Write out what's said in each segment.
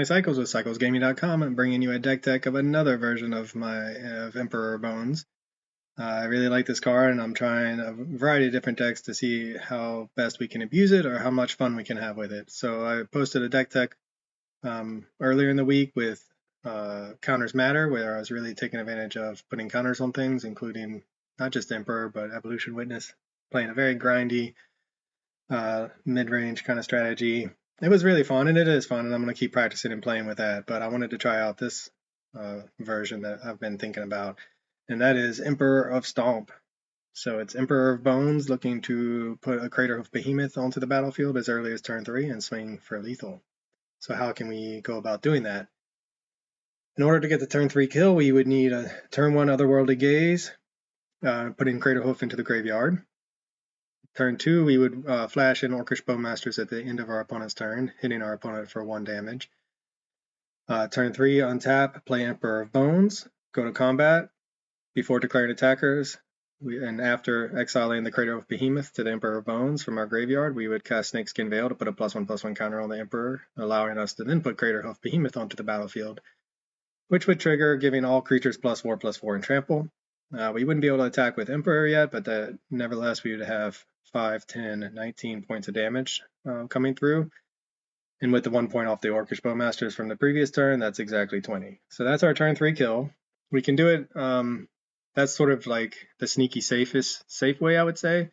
Cycles with CyclesGaming.com. I'm bringing you a deck tech of another version of my Emperor Bones. I really like this card, and I'm trying a variety of different decks to see how best we can abuse it or how much fun we can have with it. So I posted a deck tech earlier in the week with Counters Matter, where I was really taking advantage of putting counters on things, including not just Emperor, but Evolution Witness, playing a very grindy mid-range kind of strategy. It was really fun, and it is fun, and I'm going to keep practicing and playing with that. But I wanted to try out this version that I've been thinking about, and that is Emperor of Stomp. So it's Emperor of Bones looking to put a Craterhoof Behemoth onto the battlefield as early as turn 3 and swing for lethal. So how can we go about doing that? In order to get the turn 3 kill, we would need a turn 1 Otherworldly Gaze, putting Craterhoof into the graveyard. Turn 2, we would flash in Orcish Bowmasters at the end of our opponent's turn, hitting our opponent for 1 damage. Turn 3, untap, play Emperor of Bones, go to combat. Before declaring attackers, and after exiling the Craterhoof Behemoth to the Emperor of Bones from our graveyard, we would cast Snakeskin Veil to put a +1/+1 counter on the Emperor, allowing us to then put Craterhoof Behemoth onto the battlefield, which would trigger giving all creatures +4/+4 in trample. We wouldn't be able to attack with Emperor yet, but nevertheless we would have 5, 10, 19 points of damage coming through. And with the 1 point off the Orcish Bowmasters from the previous turn, that's exactly 20. So that's our turn 3 kill. We can do it, that's sort of like the sneaky safe way, I would say.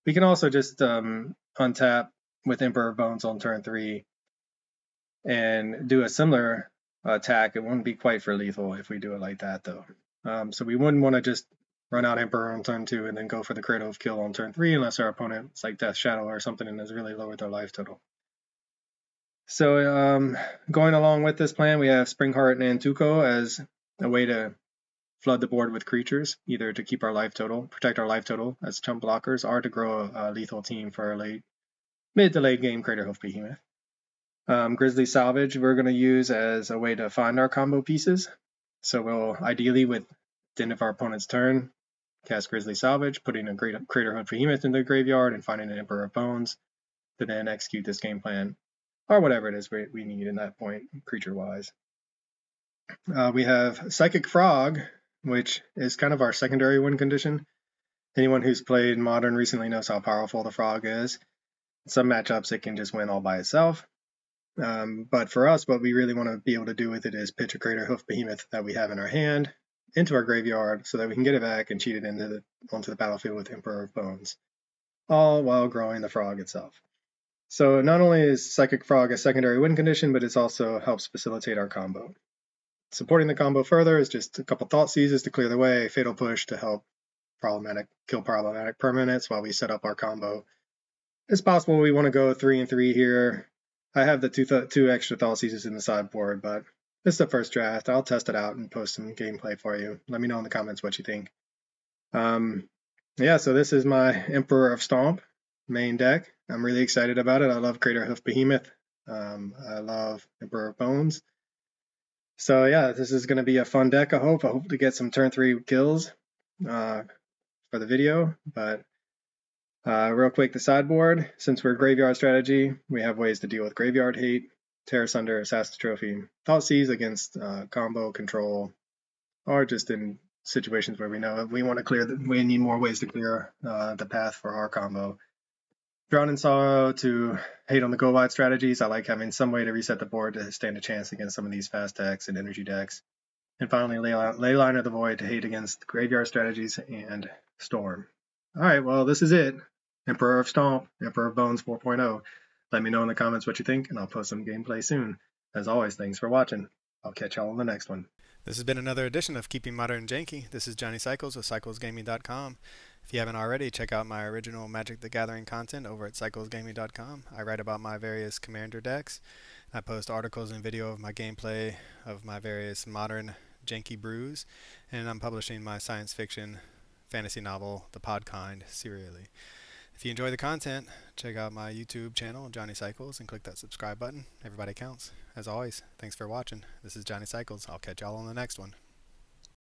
We can also just untap with Emperor Bones on turn 3 and do a similar attack. It wouldn't be quite for lethal if we do it like that, though. So we wouldn't want to just run out Emperor on turn 2 and then go for the Craterhoof kill on turn 3 unless our opponent's like Death Shadow or something and has really lowered their life total. So going along with this plan, we have Springheart and Tuco as a way to flood the board with creatures, either to keep our life total, protect our life total as chump blockers, or to grow a lethal team for our mid to late game Craterhoof Behemoth. Grizzly Salvage we're going to use as a way to find our combo pieces. So we'll ideally, with the end of our opponent's turn, cast Grizzly Salvage, putting a Craterhoof Behemoth in the graveyard and finding an Emperor of Bones to then execute this game plan, or whatever it is we need in that point, creature-wise. We have Psychic Frog, which is kind of our secondary win condition. Anyone who's played Modern recently knows how powerful the Frog is. In some matchups, it can just win all by itself. But for us, what we really want to be able to do with it is pitch a Craterhoof Behemoth that we have in our hand into our graveyard so that we can get it back and cheat it onto the battlefield with Emperor of Bones, all while growing the Frog itself. So not only is Psychic Frog a secondary win condition, but it also helps facilitate our combo. Supporting the combo further is just a couple Thought Seizes to clear the way, Fatal Push to help kill problematic permanents while we set up our combo. It's possible we want to go 3 and 3 here. I have the two extra Thought Seizes in the sideboard, but this is the first draft. I'll test it out and post some gameplay for you. Let me know in the comments what you think. Yeah, so this is my Emperor of Stomp main deck. I'm really excited about it. I love Craterhoof Behemoth. I love Emperor of Bones. So yeah, this is going to be a fun deck, I hope. I hope to get some turn 3 kills for the video. But real quick, the sideboard. Since we're graveyard strategy, we have ways to deal with graveyard hate, Tear Asunder, Assassin's Trophy, Thought Seize against combo, control, or just in situations where we know we want to clear, we need more ways to clear the path for our combo. Drown in Sorrow to hate on the go wide strategies. I like having some way to reset the board to stand a chance against some of these fast decks and energy decks. And finally, Leyline of the Void to hate against graveyard strategies and Storm. All right, well, this is it. Emperor of Stomp, Emperor of Bones 4.0. Let me know in the comments what you think, and I'll post some gameplay soon. As always, thanks for watching. I'll catch y'all on the next one. This has been another edition of Keeping Modern Janky. This is Johnny Cycles with CyclesGaming.com. If you haven't already, check out my original Magic the Gathering content over at CyclesGaming.com. I write about my various commander decks. I post articles and video of my gameplay of my various modern janky brews, and I'm publishing my science fiction fantasy novel, The Podkind, serially. If you enjoy the content, check out my YouTube channel, Johnny Cycles, and click that subscribe button. Everybody counts. As always, thanks for watching. This is Johnny Cycles. I'll catch y'all on the next one.